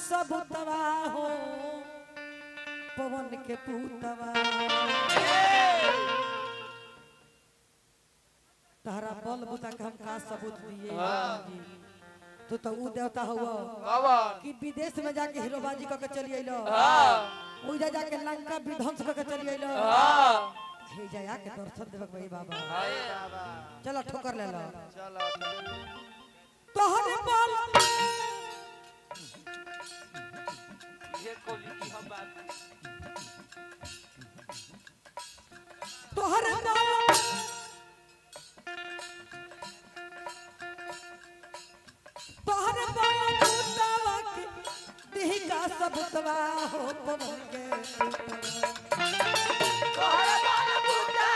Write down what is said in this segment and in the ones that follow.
सबुतवा हो पवन के पूतवा तारा बल बुता के हम का सबूत दिए तू तो ऊ देवता हुआ कि विदेश में जाके हीरोबाजी करके चली अइलो उजा जाके लंका विध्वंस करके चली अइलो हे जया के दर्शन देबक भाई बाबा चलो ठोकर ले लो चलो तोहरे बल ये कोली की हम बात तोहरे बल तोहरे बल पूतवा के देह का सबुतवा हो पवन के तोहरे बल पूतवा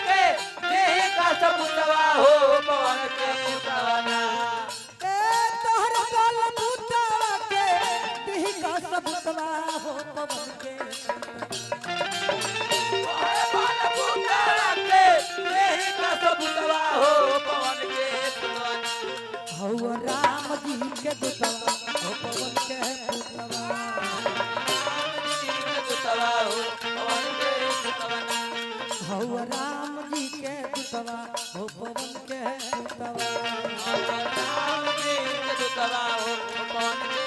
के देह का सबुतवा हो पवन के पूतवा तोहरे बल पूतवा के देह का सबुतवा हो पवन के तोहरे बल पूतवा के देह का सबुतवा हो पवन के पूतवा हौ राम जी के दूतवा हो पवन के पूतवा हौ राम जी के दूतवा हो पवन के पूतवा राम जी के दूतवा हो पवन के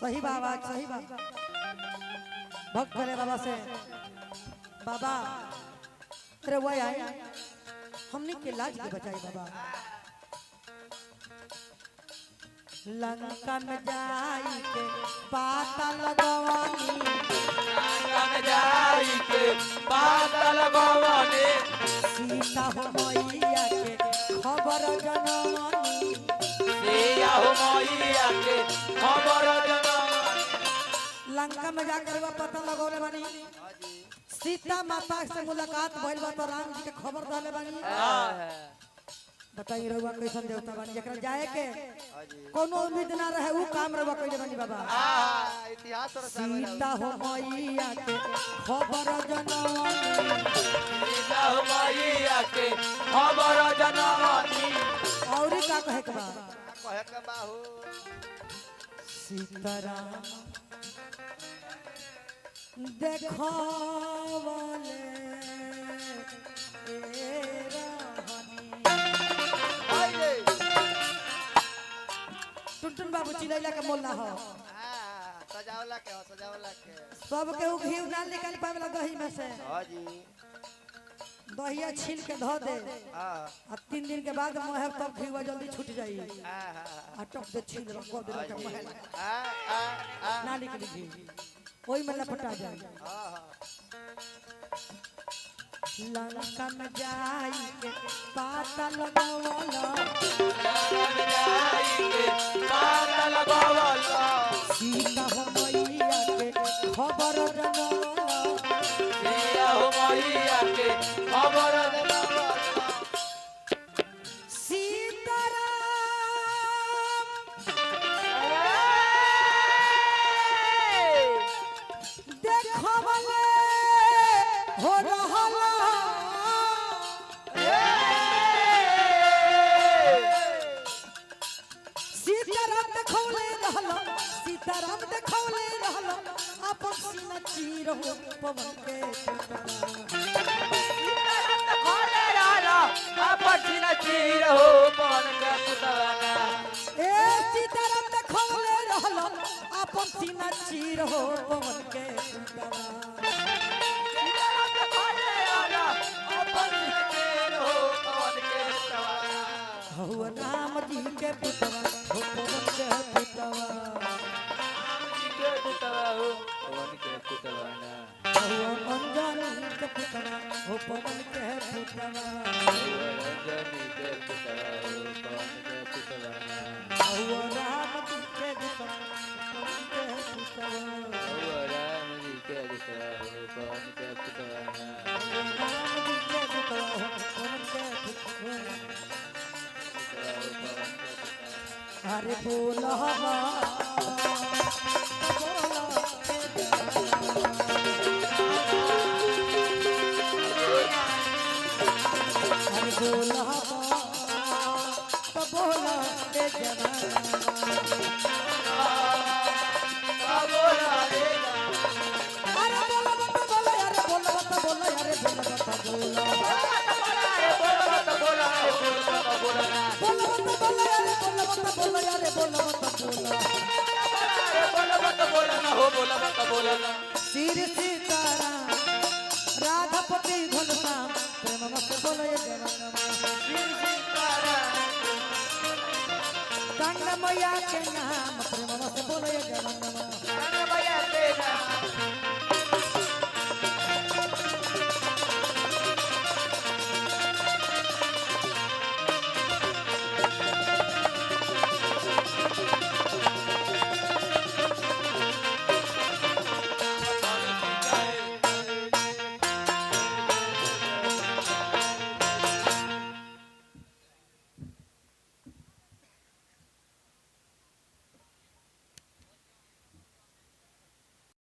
सही बाबा सही बाबा भक्त भले बाबा से बाबा अरे वो आए हमने के लाज के बचाई बाबा लंका में जाई के पाता लगवानी लंका में जाई के पाता लगवानी सीता हो मैया के खबर जनवानी सीता हो मैया के खबर जनवानी लंका में जाकर वो पता लगौले बानी सीता माता से मुलाकात भइल बा तो राम जी के खबर दले बानी बताइए रहुआ कैसन देवता बानी जकरा जाए के कोनो उम्मीद ना रहे ऊ काम रहुआ कइले बानी बाबा इतिहास सीता हो मैया के खबर जनवानी सीता हो मैया के खबर जनवानी और का कहे के बा हो सीताराम देखो वाले टुनटुन बाबू चिलैला के मोल्ला हो सजावला के सब के घी ना निकाल पावेला दही में से हां जी दहिया छील के धो दे आ 3 दिन के बाद महब तब घी जल्दी छूट जाई आ टप दे छील रखो दे के महल ना निकली घी ओई में लपटा जाए लंका में जाई के पाता लगावला सीता हो मैया के खबर जनवाला सीता हो मैया के खबर जनवाला सीताराम देखवले हो रहला सीताराम देखवले रहला सीताराम देखवले रहला अपन सीना चीर हो पवन के सीताराम देखवले रहला अपन सीना चीर हो पवन के पुतवाना ए सीताराम देखवले रहला अपन सीना चीर हो पवन के पुतवा सीताराम देखवले रहला अपन सीना चीर हो पवन के पुतवाना हौ राम जी के अंजनी के पुतवा हो पवन के पुतवा हुआ राम जी के दुतवा के पुतवा हुआ राम जी के पुतवा हो पवन के पुतवा राम जी के दुतवा पवन के पुतवा अरे बोला बोला तो बोला ए जवाना अरे बोला मत बोला यार बोला मत बोला यार बोला मत बोला बोला मत बोला यार बोला मत बोला श्री सीताराम राधापति घनश्याम प्रेम मत बोला ये जवाना गंगा मैया के नाम प्रेम मत बोला ये जवाना